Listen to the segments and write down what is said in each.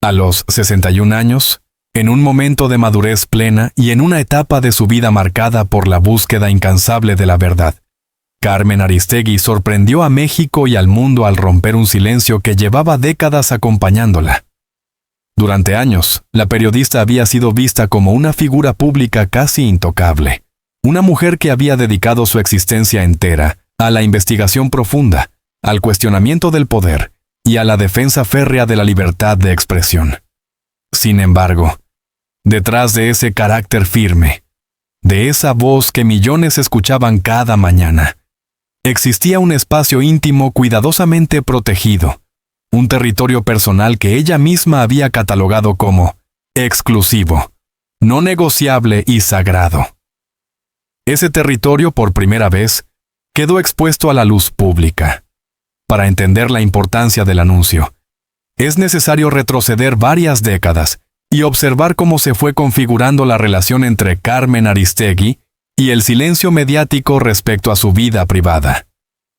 A los 61 años, en un momento de madurez plena y en una etapa de su vida marcada por la búsqueda incansable de la verdad, Carmen Aristegui sorprendió a México y al mundo al romper un silencio que llevaba décadas acompañándola. Durante años, la periodista había sido vista como una figura pública casi intocable, una mujer que había dedicado su existencia entera a la investigación profunda, al cuestionamiento del poder y a la defensa férrea de la libertad de expresión. Sin embargo, detrás de ese carácter firme, de esa voz que millones escuchaban cada mañana, existía un espacio íntimo cuidadosamente protegido, un territorio personal que ella misma había catalogado como exclusivo, no negociable y sagrado. Ese territorio, por primera vez, quedó expuesto a la luz pública. Para entender la importancia del anuncio, es necesario retroceder varias décadas y observar cómo se fue configurando la relación entre Carmen Aristegui y el silencio mediático respecto a su vida privada.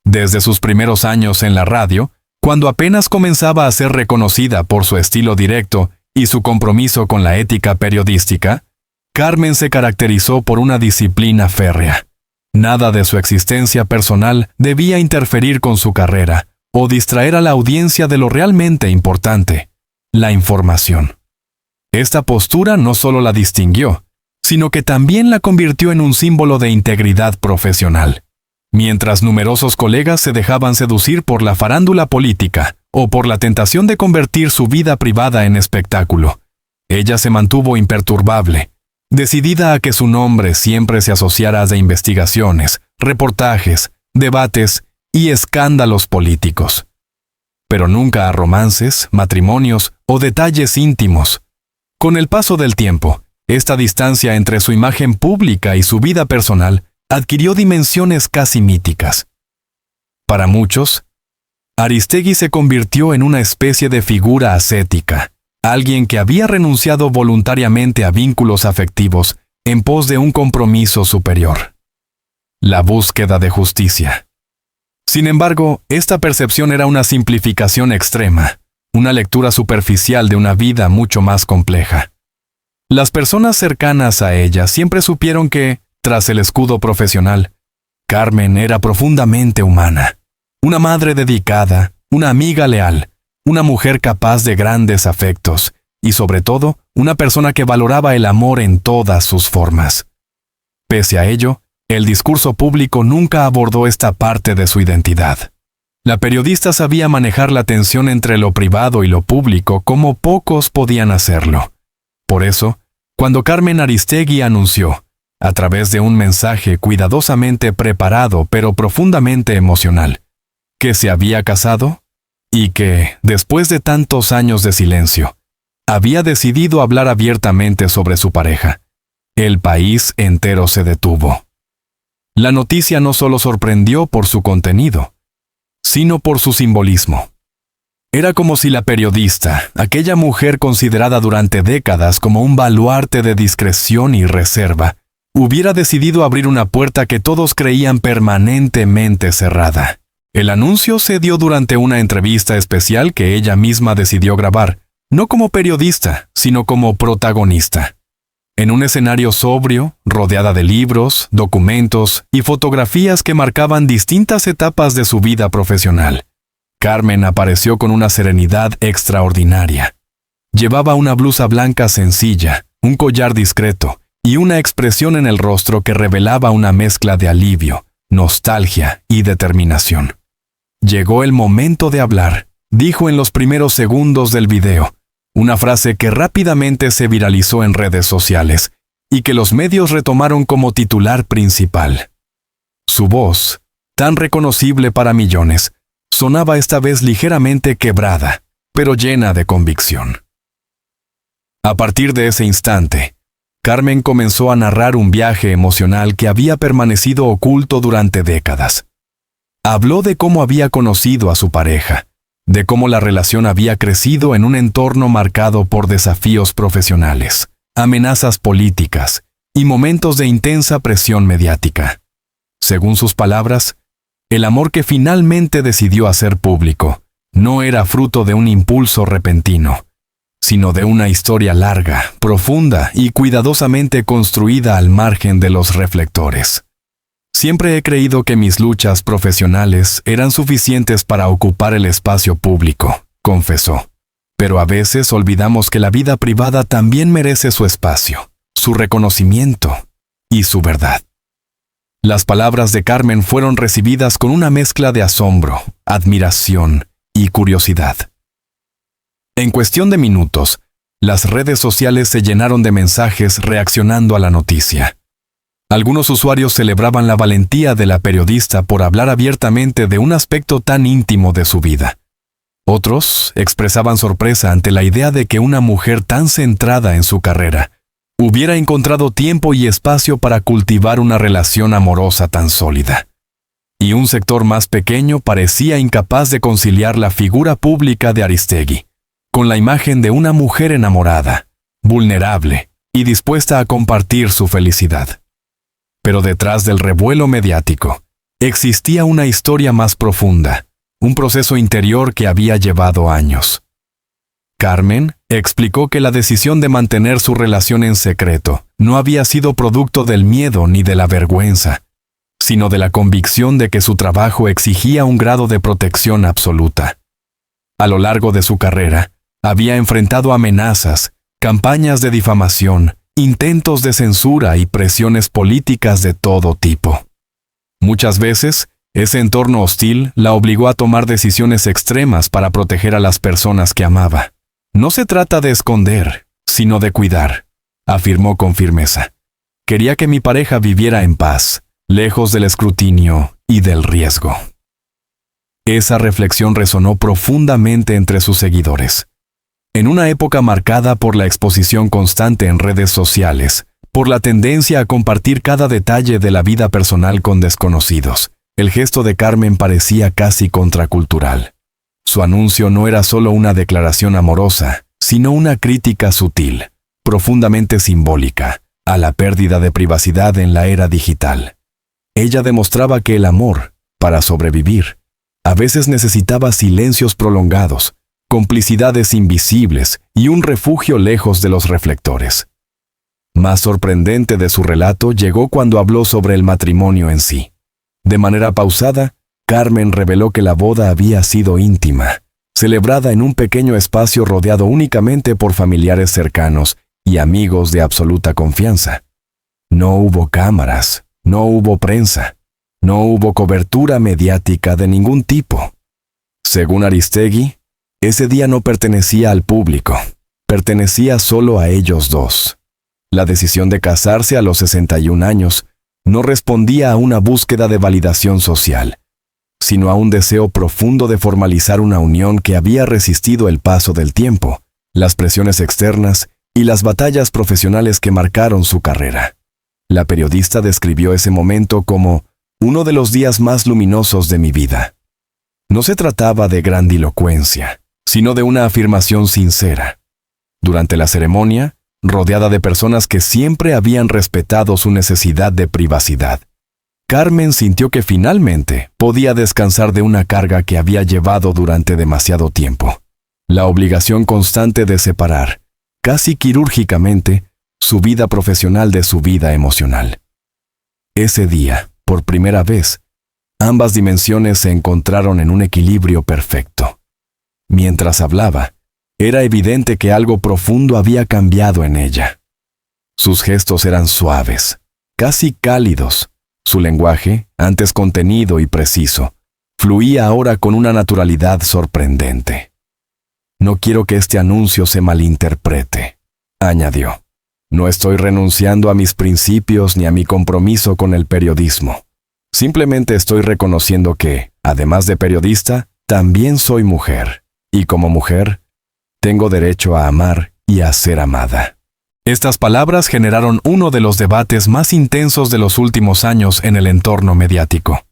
Desde sus primeros años en la radio, cuando apenas comenzaba a ser reconocida por su estilo directo y su compromiso con la ética periodística, Carmen se caracterizó por una disciplina férrea. Nada de su existencia personal debía interferir con su carrera o distraer a la audiencia de lo realmente importante, la información. Esta postura no solo la distinguió, sino que también la convirtió en un símbolo de integridad profesional. Mientras numerosos colegas se dejaban seducir por la farándula política o por la tentación de convertir su vida privada en espectáculo, ella se mantuvo imperturbable, decidida a que su nombre siempre se asociara a investigaciones, reportajes, debates y escándalos políticos. Pero nunca a romances, matrimonios o detalles íntimos. Con el paso del tiempo, esta distancia entre su imagen pública y su vida personal adquirió dimensiones casi míticas. Para muchos, Aristegui se convirtió en una especie de figura ascética, alguien que había renunciado voluntariamente a vínculos afectivos en pos de un compromiso superior: la búsqueda de justicia. Sin embargo, esta percepción era una simplificación extrema, una lectura superficial de una vida mucho más compleja. Las personas cercanas a ella siempre supieron que, tras el escudo profesional, Carmen era profundamente humana, una madre dedicada, una amiga leal, una mujer capaz de grandes afectos y, sobre todo, una persona que valoraba el amor en todas sus formas. Pese a ello, el discurso público nunca abordó esta parte de su identidad. La periodista sabía manejar la tensión entre lo privado y lo público como pocos podían hacerlo. Por eso, cuando Carmen Aristegui anunció, a través de un mensaje cuidadosamente preparado pero profundamente emocional, que se había casado y que, después de tantos años de silencio, había decidido hablar abiertamente sobre su pareja, el país entero se detuvo. La noticia no solo sorprendió por su contenido, sino por su simbolismo. Era como si la periodista, aquella mujer considerada durante décadas como un baluarte de discreción y reserva, hubiera decidido abrir una puerta que todos creían permanentemente cerrada. El anuncio se dio durante una entrevista especial que ella misma decidió grabar, no como periodista, sino como protagonista. En un escenario sobrio, rodeada de libros, documentos y fotografías que marcaban distintas etapas de su vida profesional, Carmen apareció con una serenidad extraordinaria. Llevaba una blusa blanca sencilla, un collar discreto y una expresión en el rostro que revelaba una mezcla de alivio, nostalgia y determinación. Llegó el momento de hablar, dijo en los primeros segundos del video, una frase que rápidamente se viralizó en redes sociales y que los medios retomaron como titular principal. Su voz, tan reconocible para millones, sonaba esta vez ligeramente quebrada, pero llena de convicción. A partir de ese instante, Carmen comenzó a narrar un viaje emocional que había permanecido oculto durante décadas. Habló de cómo había conocido a su pareja, de cómo la relación había crecido en un entorno marcado por desafíos profesionales, amenazas políticas y momentos de intensa presión mediática. Según sus palabras, el amor que finalmente decidió hacer público no era fruto de un impulso repentino, sino de una historia larga, profunda y cuidadosamente construida al margen de los reflectores. Siempre he creído que mis luchas profesionales eran suficientes para ocupar el espacio público, confesó. Pero a veces olvidamos que la vida privada también merece su espacio, su reconocimiento y su verdad. Las palabras de Carmen fueron recibidas con una mezcla de asombro, admiración y curiosidad. En cuestión de minutos, las redes sociales se llenaron de mensajes reaccionando a la noticia. Algunos usuarios celebraban la valentía de la periodista por hablar abiertamente de un aspecto tan íntimo de su vida. Otros expresaban sorpresa ante la idea de que una mujer tan centrada en su carrera hubiera encontrado tiempo y espacio para cultivar una relación amorosa tan sólida. Y un sector más pequeño parecía incapaz de conciliar la figura pública de Aristegui con la imagen de una mujer enamorada, vulnerable y dispuesta a compartir su felicidad. Pero detrás del revuelo mediático existía una historia más profunda, un proceso interior que había llevado años. Carmen explicó que la decisión de mantener su relación en secreto no había sido producto del miedo ni de la vergüenza, sino de la convicción de que su trabajo exigía un grado de protección absoluta. A lo largo de su carrera, había enfrentado amenazas, campañas de difamación, intentos de censura y presiones políticas de todo tipo. Muchas veces, ese entorno hostil la obligó a tomar decisiones extremas para proteger a las personas que amaba. No se trata de esconder, sino de cuidar, afirmó con firmeza. Quería que mi pareja viviera en paz, lejos del escrutinio y del riesgo. Esa reflexión resonó profundamente entre sus seguidores. En una época marcada por la exposición constante en redes sociales, por la tendencia a compartir cada detalle de la vida personal con desconocidos, el gesto de Carmen parecía casi contracultural. Su anuncio no era solo una declaración amorosa, sino una crítica sutil, profundamente simbólica, a la pérdida de privacidad en la era digital. Ella demostraba que el amor, para sobrevivir, a veces necesitaba silencios prolongados, complicidades invisibles y un refugio lejos de los reflectores. Más sorprendente de su relato llegó cuando habló sobre el matrimonio en sí. De manera pausada, Carmen reveló que la boda había sido íntima, celebrada en un pequeño espacio rodeado únicamente por familiares cercanos y amigos de absoluta confianza. No hubo cámaras, no hubo prensa, no hubo cobertura mediática de ningún tipo. Según Aristegui, ese día no pertenecía al público, pertenecía solo a ellos dos. La decisión de casarse a los 61 años no respondía a una búsqueda de validación social, sino a un deseo profundo de formalizar una unión que había resistido el paso del tiempo, las presiones externas y las batallas profesionales que marcaron su carrera. La periodista describió ese momento como uno de los días más luminosos de mi vida. No se trataba de grandilocuencia, sino de una afirmación sincera. Durante la ceremonia, rodeada de personas que siempre habían respetado su necesidad de privacidad, Carmen sintió que finalmente podía descansar de una carga que había llevado durante demasiado tiempo. La obligación constante de separar, casi quirúrgicamente, su vida profesional de su vida emocional. Ese día, por primera vez, ambas dimensiones se encontraron en un equilibrio perfecto. Mientras hablaba, era evidente que algo profundo había cambiado en ella. Sus gestos eran suaves, casi cálidos. Su lenguaje, antes contenido y preciso, fluía ahora con una naturalidad sorprendente. No quiero que este anuncio se malinterprete, añadió. No estoy renunciando a mis principios ni a mi compromiso con el periodismo. Simplemente estoy reconociendo que, además de periodista, también soy mujer. Y como mujer, tengo derecho a amar y a ser amada. Estas palabras generaron uno de los debates más intensos de los últimos años en el entorno mediático.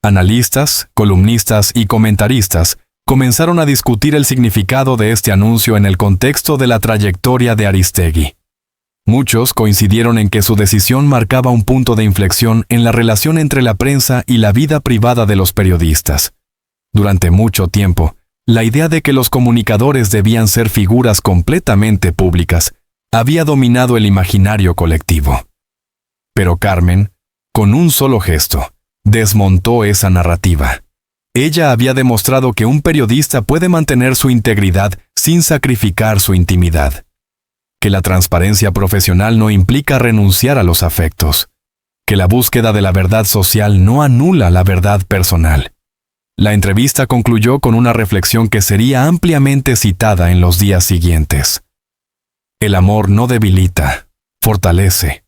Analistas, columnistas y comentaristas comenzaron a discutir el significado de este anuncio en el contexto de la trayectoria de Aristegui. Muchos coincidieron en que su decisión marcaba un punto de inflexión en la relación entre la prensa y la vida privada de los periodistas. Durante mucho tiempo, la idea de que los comunicadores debían ser figuras completamente públicas había dominado el imaginario colectivo. Pero Carmen, con un solo gesto, desmontó esa narrativa. Ella había demostrado que un periodista puede mantener su integridad sin sacrificar su intimidad, que la transparencia profesional no implica renunciar a los afectos, que la búsqueda de la verdad social no anula la verdad personal. La entrevista concluyó con una reflexión que sería ampliamente citada en los días siguientes. El amor no debilita, fortalece.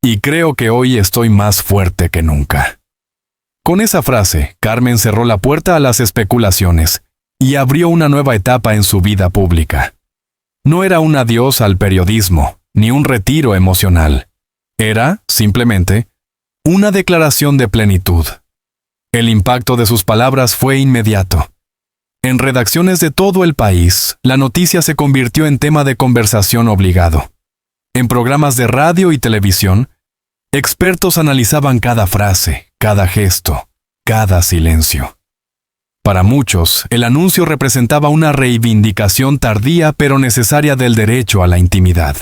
Y creo que hoy estoy más fuerte que nunca. Con esa frase, Carmen cerró la puerta a las especulaciones y abrió una nueva etapa en su vida pública. No era un adiós al periodismo, ni un retiro emocional. Era, simplemente, una declaración de plenitud. El impacto de sus palabras fue inmediato. En redacciones de todo el país, la noticia se convirtió en tema de conversación obligado. En programas de radio y televisión, expertos analizaban cada frase, cada gesto, cada silencio. Para muchos, el anuncio representaba una reivindicación tardía pero necesaria del derecho a la intimidad.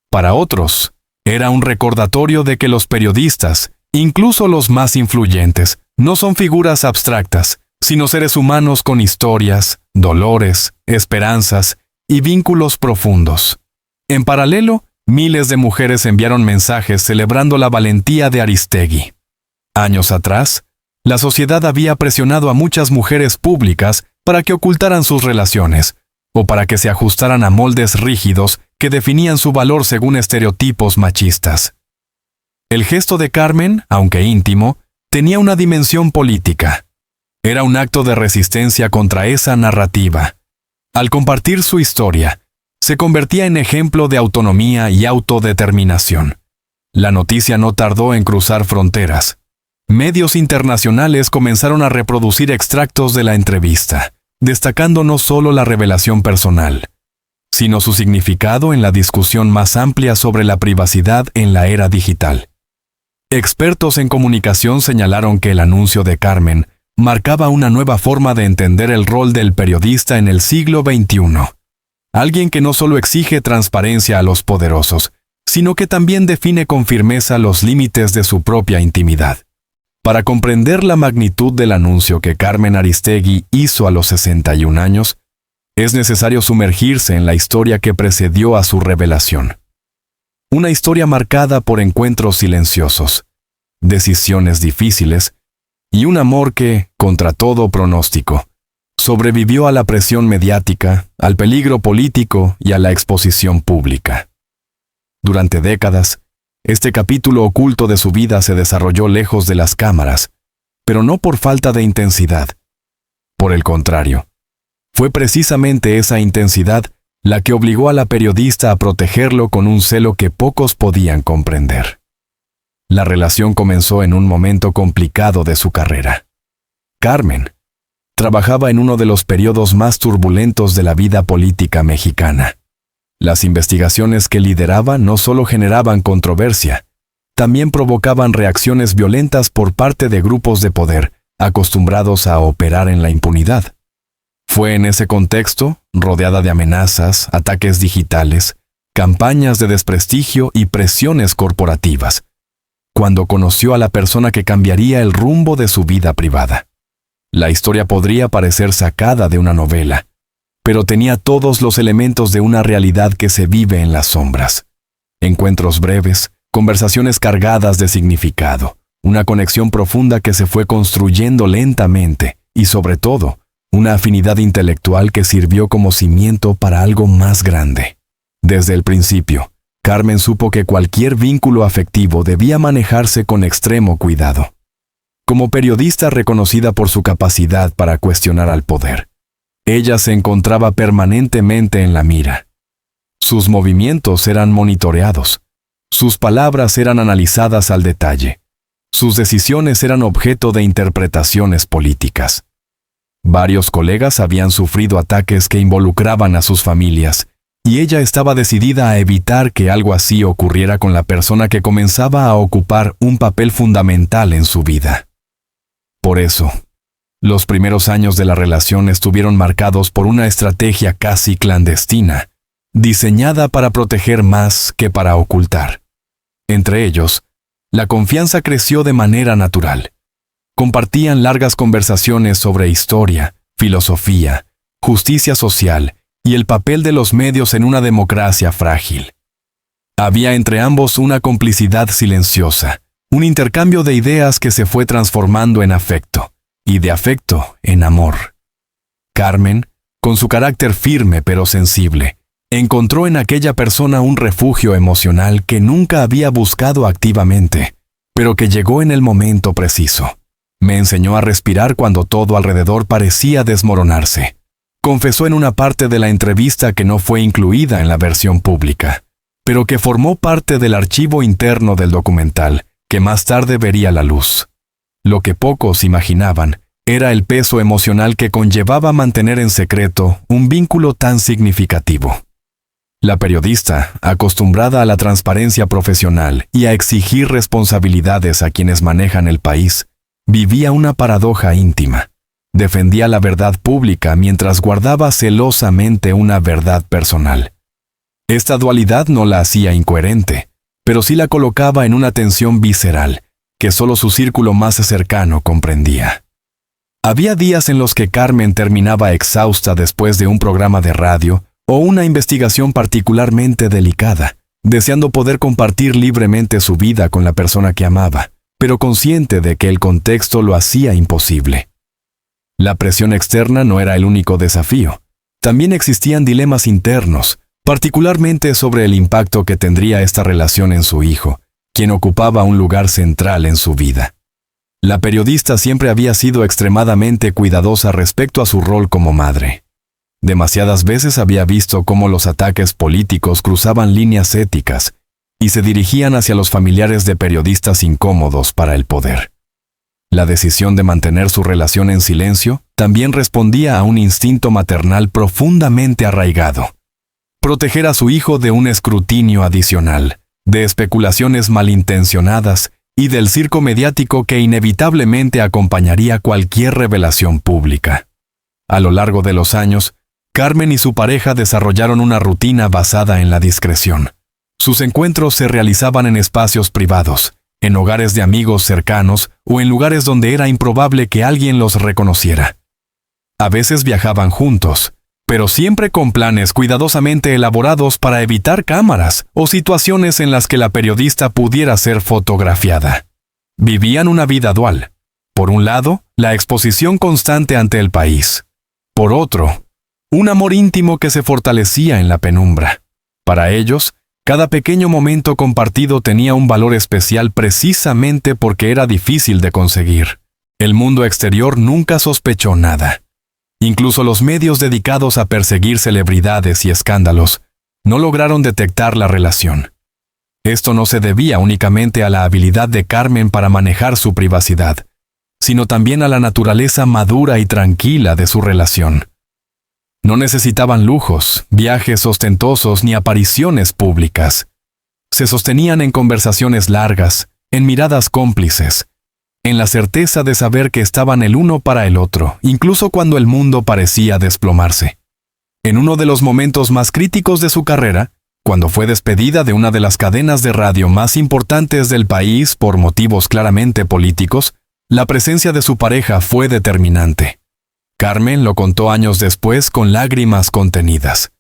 Para otros, era un recordatorio de que los periodistas, incluso los más influyentes, no son figuras abstractas, sino seres humanos con historias, dolores, esperanzas y vínculos profundos. En paralelo, miles de mujeres enviaron mensajes celebrando la valentía de Aristegui. Años atrás, la sociedad había presionado a muchas mujeres públicas para que ocultaran sus relaciones, o para que se ajustaran a moldes rígidos que definían su valor según estereotipos machistas. El gesto de Carmen, aunque íntimo, tenía una dimensión política. Era un acto de resistencia contra esa narrativa. Al compartir su historia, se convertía en ejemplo de autonomía y autodeterminación. La noticia no tardó en cruzar fronteras. Medios internacionales comenzaron a reproducir extractos de la entrevista, destacando no solo la revelación personal, sino su significado en la discusión más amplia sobre la privacidad en la era digital. Expertos en comunicación señalaron que el anuncio de Carmen marcaba una nueva forma de entender el rol del periodista en el siglo XXI. Alguien que no solo exige transparencia a los poderosos, sino que también define con firmeza los límites de su propia intimidad. Para comprender la magnitud del anuncio que Carmen Aristegui hizo a los 61 años, es necesario sumergirse en la historia que precedió a su revelación. Una historia marcada por encuentros silenciosos, decisiones difíciles y un amor que, contra todo pronóstico, sobrevivió a la presión mediática, al peligro político y a la exposición pública. Durante décadas, este capítulo oculto de su vida se desarrolló lejos de las cámaras, pero no por falta de intensidad. Por el contrario, fue precisamente esa intensidad la que obligó a la periodista a protegerlo con un celo que pocos podían comprender. La relación comenzó en un momento complicado de su carrera. Carmen trabajaba en uno de los periodos más turbulentos de la vida política mexicana. Las investigaciones que lideraba no solo generaban controversia, también provocaban reacciones violentas por parte de grupos de poder, acostumbrados a operar en la impunidad. Fue en ese contexto, rodeada de amenazas, ataques digitales, campañas de desprestigio y presiones corporativas, cuando conoció a la persona que cambiaría el rumbo de su vida privada. La historia podría parecer sacada de una novela, pero tenía todos los elementos de una realidad que se vive en las sombras. Encuentros breves, conversaciones cargadas de significado, una conexión profunda que se fue construyendo lentamente y, sobre todo, una afinidad intelectual que sirvió como cimiento para algo más grande. Desde el principio, Carmen supo que cualquier vínculo afectivo debía manejarse con extremo cuidado. Como periodista reconocida por su capacidad para cuestionar al poder, ella se encontraba permanentemente en la mira. Sus movimientos eran monitoreados, sus palabras eran analizadas al detalle, sus decisiones eran objeto de interpretaciones políticas. Varios colegas habían sufrido ataques que involucraban a sus familias, y ella estaba decidida a evitar que algo así ocurriera con la persona que comenzaba a ocupar un papel fundamental en su vida. Por eso, Los primeros años de la relación estuvieron marcados por una estrategia casi clandestina, diseñada para proteger más que para ocultar. Entre ellos, la confianza creció de manera natural. Compartían largas conversaciones sobre historia, filosofía, justicia social y el papel de los medios en una democracia frágil. Había entre ambos una complicidad silenciosa, un intercambio de ideas que se fue transformando en afecto, y de afecto en amor. Carmen, con su carácter firme pero sensible, encontró en aquella persona un refugio emocional que nunca había buscado activamente, pero que llegó en el momento preciso. Me enseñó a respirar cuando todo alrededor parecía desmoronarse. Confesó en una parte de la entrevista que no fue incluida en la versión pública, pero que formó parte del archivo interno del documental, que más tarde vería la luz. Lo que pocos imaginaban era el peso emocional que conllevaba mantener en secreto un vínculo tan significativo. La periodista, acostumbrada a la transparencia profesional y a exigir responsabilidades a quienes manejan el país, vivía una paradoja íntima. Defendía la verdad pública mientras guardaba celosamente una verdad personal. Esta dualidad no la hacía incoherente, pero sí la colocaba en una tensión visceral que solo su círculo más cercano comprendía. Había días en los que Carmen terminaba exhausta después de un programa de radio o una investigación particularmente delicada, deseando poder compartir libremente su vida con la persona que amaba, pero consciente de que el contexto lo hacía imposible. La presión externa no era el único desafío. También existían dilemas internos, particularmente sobre el impacto que tendría esta relación en su hijo, quien ocupaba un lugar central en su vida. La periodista siempre había sido extremadamente cuidadosa respecto a su rol como madre. Demasiadas veces había visto cómo los ataques políticos cruzaban líneas éticas y se dirigían hacia los familiares de periodistas incómodos para el poder. La decisión de mantener su relación en silencio también respondía a un instinto maternal profundamente arraigado. Proteger a su hijo de un escrutinio adicional, de especulaciones malintencionadas y del circo mediático que inevitablemente acompañaría cualquier revelación pública. A lo largo de los años, Carmen y su pareja desarrollaron una rutina basada en la discreción. Sus encuentros se realizaban en espacios privados, en hogares de amigos cercanos o en lugares donde era improbable que alguien los reconociera. A veces viajaban juntos, pero siempre con planes cuidadosamente elaborados para evitar cámaras o situaciones en las que la periodista pudiera ser fotografiada. Vivían una vida dual. Por un lado, la exposición constante ante el país. Por otro, un amor íntimo que se fortalecía en la penumbra. Para ellos, cada pequeño momento compartido tenía un valor especial precisamente porque era difícil de conseguir. El mundo exterior nunca sospechó nada. Incluso los medios dedicados a perseguir celebridades y escándalos no lograron detectar la relación. Esto no se debía únicamente a la habilidad de Carmen para manejar su privacidad, sino también a la naturaleza madura y tranquila de su relación. No necesitaban lujos, viajes ostentosos ni apariciones públicas. Se sostenían en conversaciones largas, en miradas cómplices, en la certeza de saber que estaban el uno para el otro, incluso cuando el mundo parecía desplomarse. En uno de los momentos más críticos de su carrera, cuando fue despedida de una de las cadenas de radio más importantes del país por motivos claramente políticos, la presencia de su pareja fue determinante. Carmen lo contó años después con lágrimas contenidas.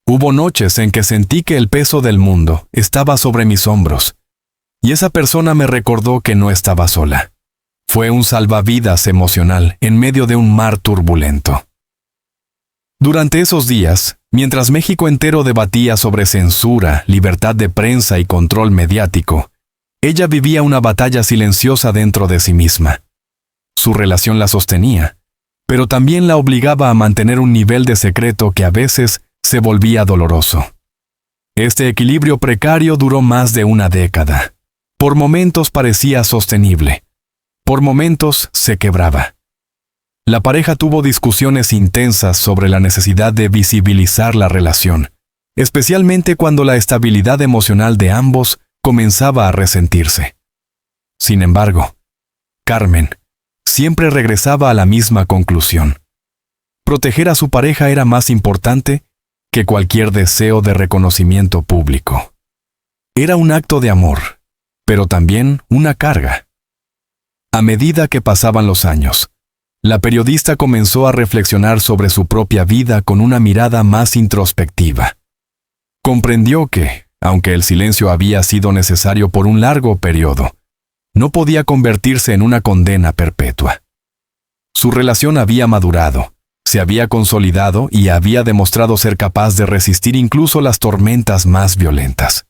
Hubo noches en que sentí que el peso del mundo estaba sobre mis hombros, y esa persona me recordó que no estaba sola. Fue un salvavidas emocional en medio de un mar turbulento. Durante esos días, mientras México entero debatía sobre censura, libertad de prensa y control mediático, ella vivía una batalla silenciosa dentro de sí misma. Su relación la sostenía, pero también la obligaba a mantener un nivel de secreto que a veces se volvía doloroso. Este equilibrio precario duró más de una década. Por momentos parecía sostenible. Por momentos se quebraba. La pareja tuvo discusiones intensas sobre la necesidad de visibilizar la relación, especialmente cuando la estabilidad emocional de ambos comenzaba a resentirse. Sin embargo, Carmen, siempre regresaba a la misma conclusión. Proteger a su pareja era más importante que cualquier deseo de reconocimiento público. Era un acto de amor, pero también una carga. A medida que pasaban los años, la periodista comenzó a reflexionar sobre su propia vida con una mirada más introspectiva. Comprendió que, aunque el silencio había sido necesario por un largo periodo, no podía convertirse en una condena perpetua. Su relación había madurado, se había consolidado y había demostrado ser capaz de resistir incluso las tormentas más violentas.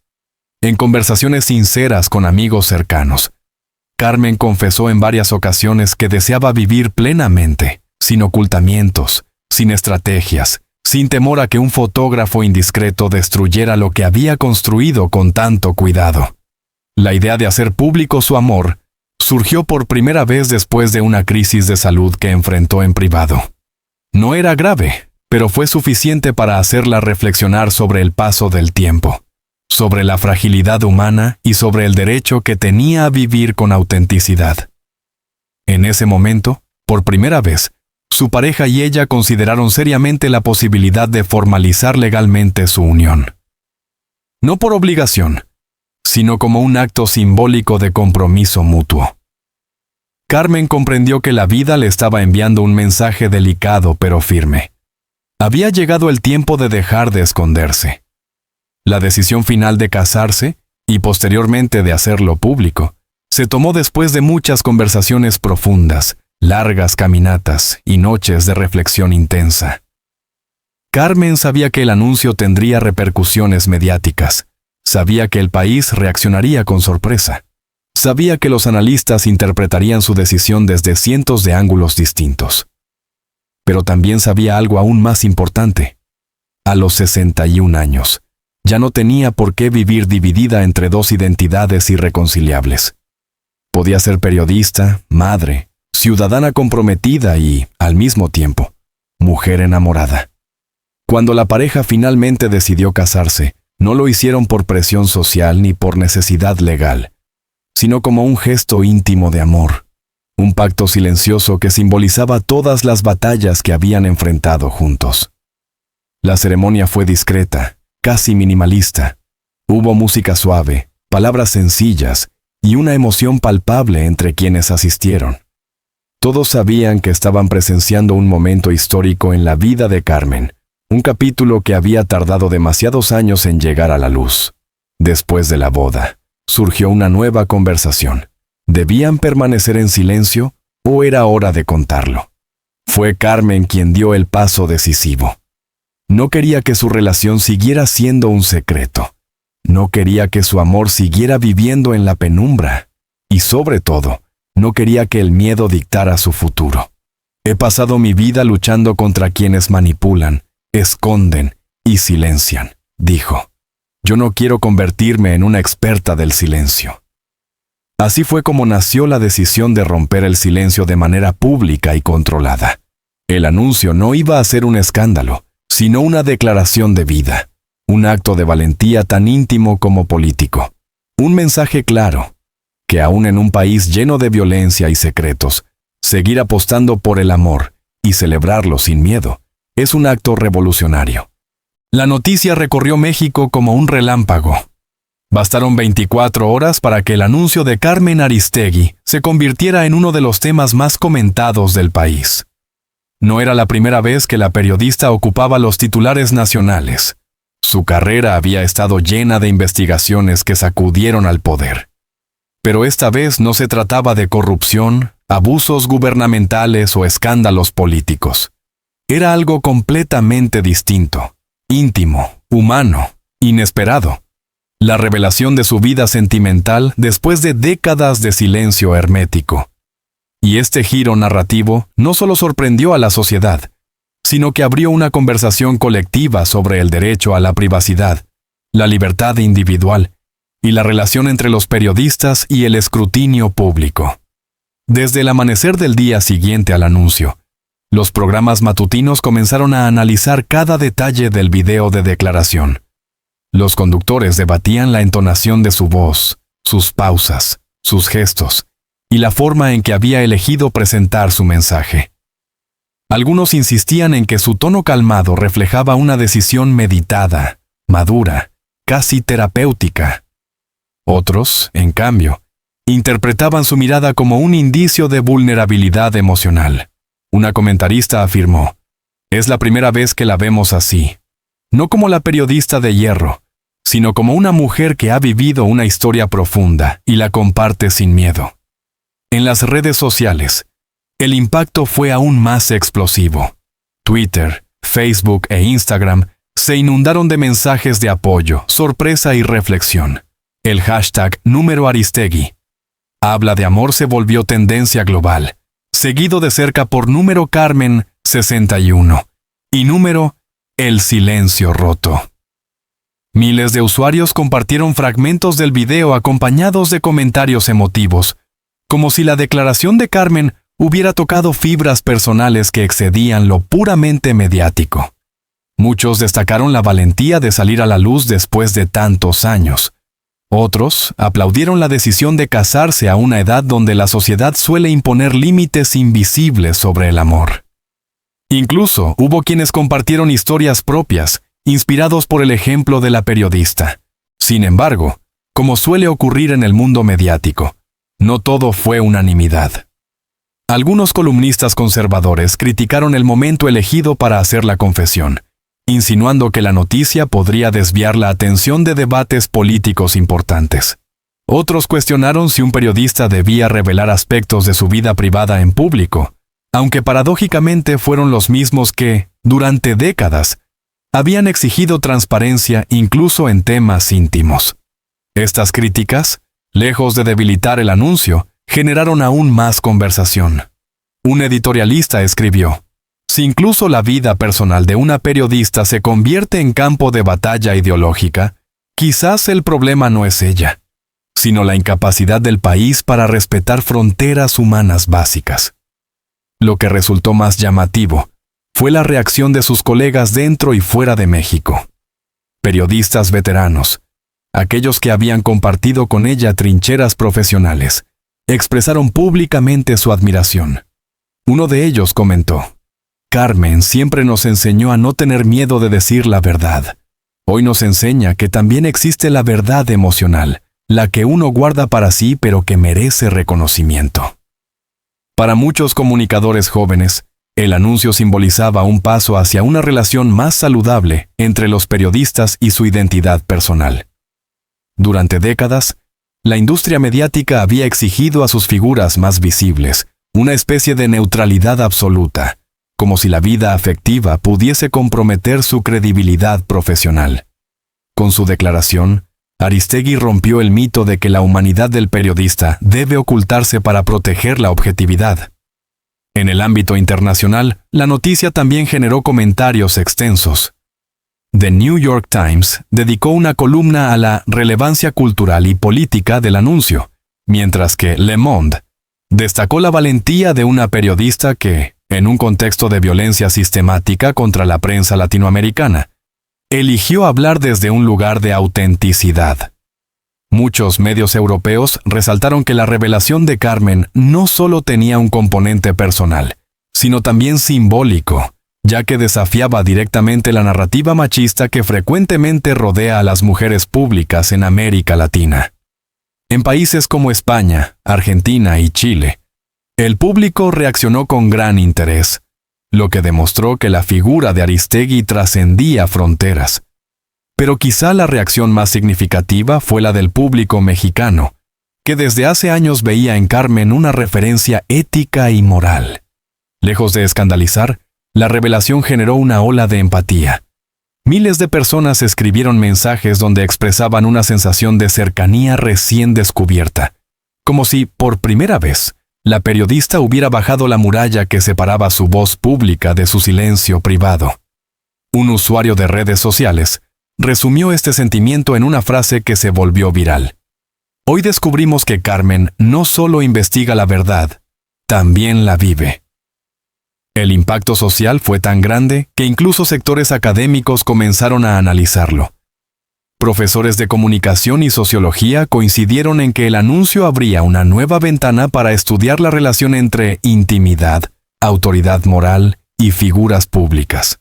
En conversaciones sinceras con amigos cercanos, Carmen confesó en varias ocasiones que deseaba vivir plenamente, sin ocultamientos, sin estrategias, sin temor a que un fotógrafo indiscreto destruyera lo que había construido con tanto cuidado. La idea de hacer público su amor surgió por primera vez después de una crisis de salud que enfrentó en privado. No era grave, pero fue suficiente para hacerla reflexionar sobre el paso del tiempo, sobre la fragilidad humana y sobre el derecho que tenía a vivir con autenticidad. En ese momento, por primera vez, su pareja y ella consideraron seriamente la posibilidad de formalizar legalmente su unión. No por obligación, sino como un acto simbólico de compromiso mutuo. Carmen comprendió que la vida le estaba enviando un mensaje delicado pero firme. Había llegado el tiempo de dejar de esconderse. La decisión final de casarse, y posteriormente de hacerlo público, se tomó después de muchas conversaciones profundas, largas caminatas y noches de reflexión intensa. Carmen sabía que el anuncio tendría repercusiones mediáticas. Sabía que el país reaccionaría con sorpresa. Sabía que los analistas interpretarían su decisión desde cientos de ángulos distintos. Pero también sabía algo aún más importante. A los 61 años, ya no tenía por qué vivir dividida entre dos identidades irreconciliables. Podía ser periodista, madre, ciudadana comprometida y, al mismo tiempo, mujer enamorada. Cuando la pareja finalmente decidió casarse, no lo hicieron por presión social ni por necesidad legal, sino como un gesto íntimo de amor, un pacto silencioso que simbolizaba todas las batallas que habían enfrentado juntos. La ceremonia fue discreta, casi minimalista. Hubo música suave, palabras sencillas y una emoción palpable entre quienes asistieron. Todos sabían que estaban presenciando un momento histórico en la vida de Carmen, un capítulo que había tardado demasiados años en llegar a la luz. Después de la boda, surgió una nueva conversación. ¿Debían permanecer en silencio o era hora de contarlo? Fue Carmen quien dio el paso decisivo. No quería que su relación siguiera siendo un secreto. No quería que su amor siguiera viviendo en la penumbra. Y sobre todo, no quería que el miedo dictara su futuro. He pasado mi vida luchando contra quienes manipulan, esconden y silencian, dijo. Yo no quiero convertirme en una experta del silencio. Así fue como nació la decisión de romper el silencio de manera pública y controlada. El anuncio no iba a ser un escándalo, sino una declaración de vida, un acto de valentía tan íntimo como político. Un mensaje claro, que aún en un país lleno de violencia y secretos, seguir apostando por el amor y celebrarlo sin miedo, es un acto revolucionario. La noticia recorrió México como un relámpago. Bastaron 24 horas para que el anuncio de Carmen Aristegui se convirtiera en uno de los temas más comentados del país. No era la primera vez que la periodista ocupaba los titulares nacionales. Su carrera había estado llena de investigaciones que sacudieron al poder. Pero esta vez no se trataba de corrupción, abusos gubernamentales o escándalos políticos. Era algo completamente distinto, íntimo, humano, inesperado. La revelación de su vida sentimental después de décadas de silencio hermético. Y este giro narrativo no solo sorprendió a la sociedad, sino que abrió una conversación colectiva sobre el derecho a la privacidad, la libertad individual y la relación entre los periodistas y el escrutinio público. Desde el amanecer del día siguiente al anuncio, los programas matutinos comenzaron a analizar cada detalle del video de declaración. Los conductores debatían la entonación de su voz, sus pausas, sus gestos, y la forma en que había elegido presentar su mensaje. Algunos insistían en que su tono calmado reflejaba una decisión meditada, madura, casi terapéutica. Otros, en cambio, interpretaban su mirada como un indicio de vulnerabilidad emocional. Una comentarista afirmó: «Es la primera vez que la vemos así, no como la periodista de hierro, sino como una mujer que ha vivido una historia profunda y la comparte sin miedo». En las redes sociales, el impacto fue aún más explosivo. Twitter, Facebook e Instagram se inundaron de mensajes de apoyo, sorpresa y reflexión. El hashtag Número Aristegui, Habla de Amor, se volvió tendencia global, seguido de cerca por Número Carmen 61 y Número El Silencio Roto. Miles de usuarios compartieron fragmentos del video acompañados de comentarios emotivos, como si la declaración de Carmen hubiera tocado fibras personales que excedían lo puramente mediático. Muchos destacaron la valentía de salir a la luz después de tantos años. Otros aplaudieron la decisión de casarse a una edad donde la sociedad suele imponer límites invisibles sobre el amor. Incluso hubo quienes compartieron historias propias, inspirados por el ejemplo de la periodista. Sin embargo, como suele ocurrir en el mundo mediático, no todo fue unanimidad. Algunos columnistas conservadores criticaron el momento elegido para hacer la confesión, insinuando que la noticia podría desviar la atención de debates políticos importantes. Otros cuestionaron si un periodista debía revelar aspectos de su vida privada en público, aunque paradójicamente fueron los mismos que, durante décadas, habían exigido transparencia incluso en temas íntimos. Estas críticas, lejos de debilitar el anuncio, generaron aún más conversación. Un editorialista escribió: «Si incluso la vida personal de una periodista se convierte en campo de batalla ideológica, quizás el problema no es ella, sino la incapacidad del país para respetar fronteras humanas básicas». Lo que resultó más llamativo fue la reacción de sus colegas dentro y fuera de México. Periodistas veteranos, aquellos que habían compartido con ella trincheras profesionales, expresaron públicamente su admiración. Uno de ellos comentó: «Carmen siempre nos enseñó a no tener miedo de decir la verdad. Hoy nos enseña que también existe la verdad emocional, la que uno guarda para sí pero que merece reconocimiento». Para muchos comunicadores jóvenes, el anuncio simbolizaba un paso hacia una relación más saludable entre los periodistas y su identidad personal. Durante décadas, la industria mediática había exigido a sus figuras más visibles una especie de neutralidad absoluta, como si la vida afectiva pudiese comprometer su credibilidad profesional. Con su declaración, Aristegui rompió el mito de que la humanidad del periodista debe ocultarse para proteger la objetividad. En el ámbito internacional, la noticia también generó comentarios extensos. The New York Times dedicó una columna a la relevancia cultural y política del anuncio, mientras que Le Monde destacó la valentía de una periodista que, en un contexto de violencia sistemática contra la prensa latinoamericana, eligió hablar desde un lugar de autenticidad. Muchos medios europeos resaltaron que la revelación de Carmen no solo tenía un componente personal, sino también simbólico, ya que desafiaba directamente la narrativa machista que frecuentemente rodea a las mujeres públicas en América Latina. En países como España, Argentina y Chile, el público reaccionó con gran interés, lo que demostró que la figura de Aristegui trascendía fronteras. Pero quizá la reacción más significativa fue la del público mexicano, que desde hace años veía en Carmen una referencia ética y moral. Lejos de escandalizar, la revelación generó una ola de empatía. Miles de personas escribieron mensajes donde expresaban una sensación de cercanía recién descubierta, como si, por primera vez, la periodista hubiera bajado la muralla que separaba su voz pública de su silencio privado. Un usuario de redes sociales resumió este sentimiento en una frase que se volvió viral: «Hoy descubrimos que Carmen no solo investiga la verdad, también la vive». El impacto social fue tan grande que incluso sectores académicos comenzaron a analizarlo. Profesores de comunicación y sociología coincidieron en que el anuncio abría una nueva ventana para estudiar la relación entre intimidad, autoridad moral y figuras públicas.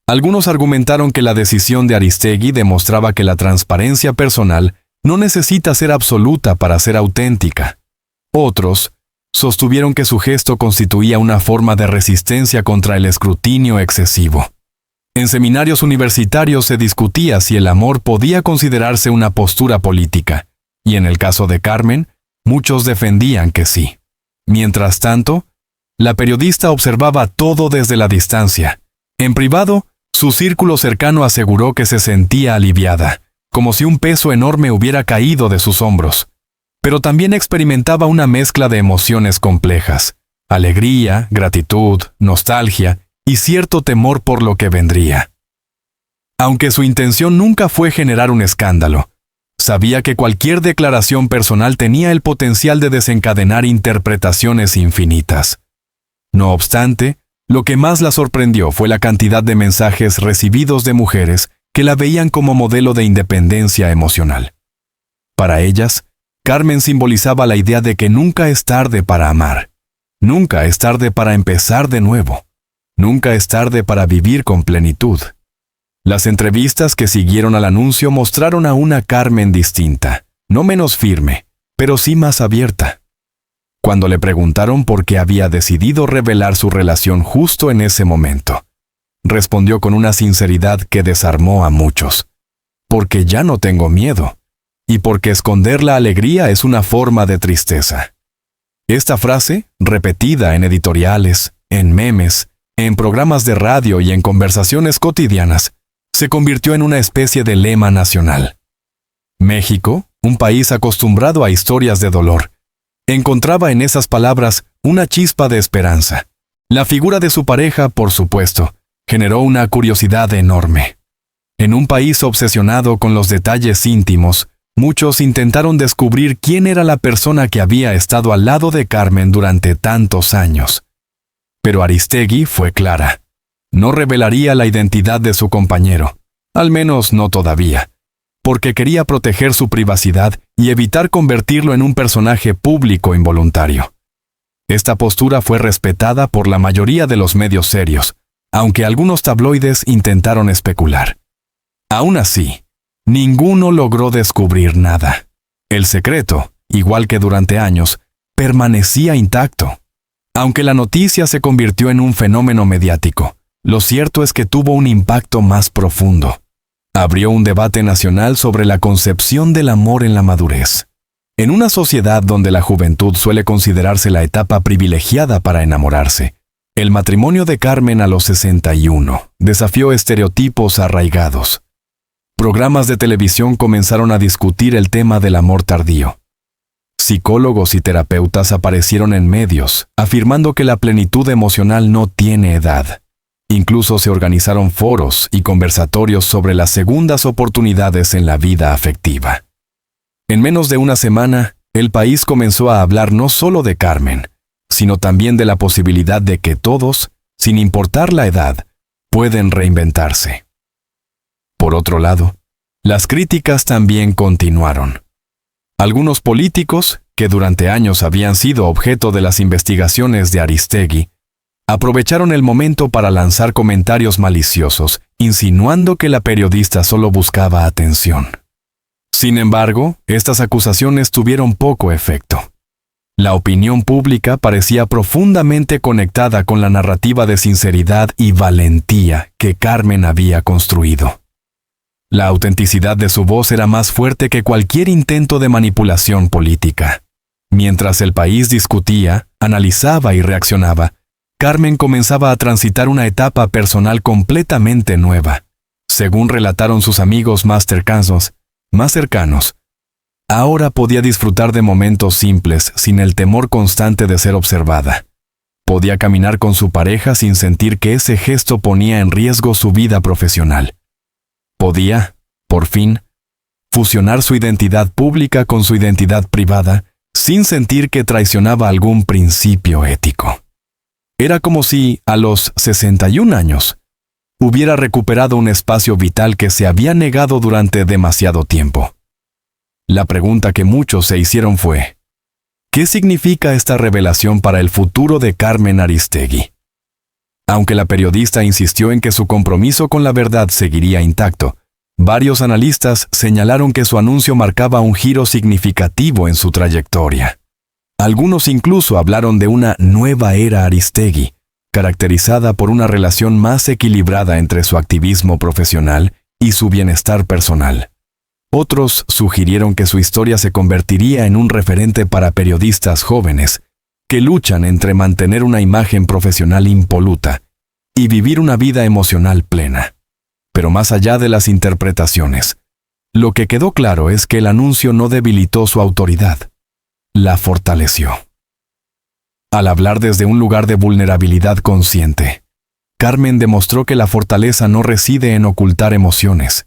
Algunos argumentaron que la decisión de Aristegui demostraba que la transparencia personal no necesita ser absoluta para ser auténtica. Otros sostuvieron que su gesto constituía una forma de resistencia contra el escrutinio excesivo. En seminarios universitarios se discutía si el amor podía considerarse una postura política, y en el caso de Carmen, muchos defendían que sí. Mientras tanto, la periodista observaba todo desde la distancia. En privado, su círculo cercano aseguró que se sentía aliviada, como si un peso enorme hubiera caído de sus hombros. Pero también experimentaba una mezcla de emociones complejas: alegría, gratitud, nostalgia y cierto temor por lo que vendría. Aunque su intención nunca fue generar un escándalo, sabía que cualquier declaración personal tenía el potencial de desencadenar interpretaciones infinitas. No obstante, lo que más la sorprendió fue la cantidad de mensajes recibidos de mujeres que la veían como modelo de independencia emocional. Para ellas, Carmen simbolizaba la idea de que nunca es tarde para amar, nunca es tarde para empezar de nuevo, nunca es tarde para vivir con plenitud. Las entrevistas que siguieron al anuncio mostraron a una Carmen distinta, no menos firme, pero sí más abierta. Cuando le preguntaron por qué había decidido revelar su relación justo en ese momento, respondió con una sinceridad que desarmó a muchos: porque ya no tengo miedo, y porque esconder la alegría es una forma de tristeza. Esta frase, repetida en editoriales, en memes, en programas de radio y en conversaciones cotidianas, se convirtió en una especie de lema nacional. México, un país acostumbrado a historias de dolor, encontraba en esas palabras una chispa de esperanza. La figura de su pareja, por supuesto, generó una curiosidad enorme. En un país obsesionado con los detalles íntimos, muchos intentaron descubrir quién era la persona que había estado al lado de Carmen durante tantos años. Pero Aristegui fue clara: no revelaría la identidad de su compañero, al menos no todavía, porque quería proteger su privacidad y evitar convertirlo en un personaje público involuntario. Esta postura fue respetada por la mayoría de los medios serios, aunque algunos tabloides intentaron especular. Aún así, ninguno logró descubrir nada. El secreto, igual que durante años, permanecía intacto. Aunque la noticia se convirtió en un fenómeno mediático, lo cierto es que tuvo un impacto más profundo. Abrió un debate nacional sobre la concepción del amor en la madurez. En una sociedad donde la juventud suele considerarse la etapa privilegiada para enamorarse, el matrimonio de Carmen a los 61 desafió estereotipos arraigados. Programas de televisión comenzaron a discutir el tema del amor tardío. Psicólogos y terapeutas aparecieron en medios, afirmando que la plenitud emocional no tiene edad. Incluso se organizaron foros y conversatorios sobre las segundas oportunidades en la vida afectiva. En menos de una semana, el país comenzó a hablar no solo de Carmen, sino también de la posibilidad de que todos, sin importar la edad, pueden reinventarse. Por otro lado, las críticas también continuaron. Algunos políticos, que durante años habían sido objeto de las investigaciones de Aristegui, aprovecharon el momento para lanzar comentarios maliciosos, insinuando que la periodista solo buscaba atención. Sin embargo, estas acusaciones tuvieron poco efecto. La opinión pública parecía profundamente conectada con la narrativa de sinceridad y valentía que Carmen había construido. La autenticidad de su voz era más fuerte que cualquier intento de manipulación política. Mientras el país discutía, analizaba y reaccionaba, Carmen comenzaba a transitar una etapa personal completamente nueva. Según relataron sus amigos más cercanos, ahora podía disfrutar de momentos simples sin el temor constante de ser observada. Podía caminar con su pareja sin sentir que ese gesto ponía en riesgo su vida profesional. Podía, por fin, fusionar su identidad pública con su identidad privada sin sentir que traicionaba algún principio ético. Era como si, a los 61 años, hubiera recuperado un espacio vital que se había negado durante demasiado tiempo. La pregunta que muchos se hicieron fue: ¿qué significa esta revelación para el futuro de Carmen Aristegui? Aunque la periodista insistió en que su compromiso con la verdad seguiría intacto, varios analistas señalaron que su anuncio marcaba un giro significativo en su trayectoria. Algunos incluso hablaron de una nueva era Aristegui, caracterizada por una relación más equilibrada entre su activismo profesional y su bienestar personal. Otros sugirieron que su historia se convertiría en un referente para periodistas jóvenes que luchan entre mantener una imagen profesional impoluta y vivir una vida emocional plena. Pero más allá de las interpretaciones, lo que quedó claro es que el anuncio no debilitó su autoridad, la fortaleció. Al hablar desde un lugar de vulnerabilidad consciente, Carmen demostró que la fortaleza no reside en ocultar emociones,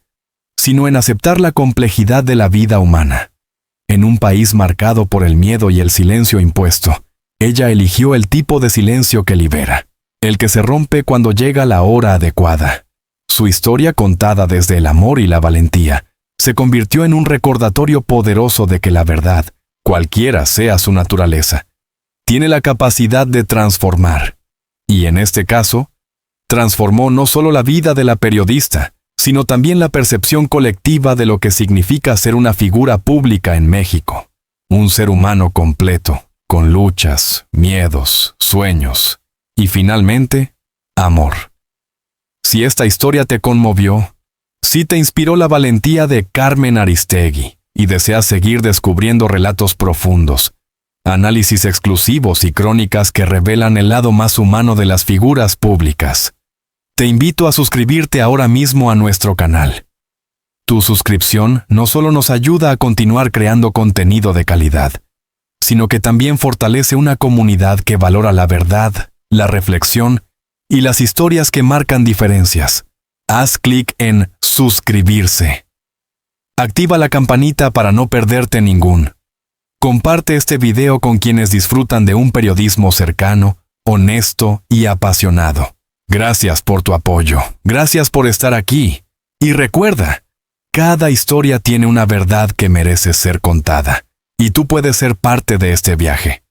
sino en aceptar la complejidad de la vida humana. En un país marcado por el miedo y el silencio impuesto, ella eligió el tipo de silencio que libera, el que se rompe cuando llega la hora adecuada. Su historia, contada desde el amor y la valentía, se convirtió en un recordatorio poderoso de que la verdad, cualquiera sea su naturaleza, tiene la capacidad de transformar. Y en este caso, transformó no solo la vida de la periodista, sino también la percepción colectiva de lo que significa ser una figura pública en México. Un ser humano completo, con luchas, miedos, sueños y finalmente, amor. Si esta historia te conmovió, si te inspiró la valentía de Carmen Aristegui y deseas seguir descubriendo relatos profundos, análisis exclusivos y crónicas que revelan el lado más humano de las figuras públicas, te invito a suscribirte ahora mismo a nuestro canal. Tu suscripción no solo nos ayuda a continuar creando contenido de calidad, sino que también fortalece una comunidad que valora la verdad, la reflexión y las historias que marcan diferencias. Haz clic en suscribirse. Activa la campanita para no perderte ningún. Comparte este video con quienes disfrutan de un periodismo cercano, honesto y apasionado. Gracias por tu apoyo, gracias por estar aquí. Y recuerda, cada historia tiene una verdad que merece ser contada, y tú puedes ser parte de este viaje.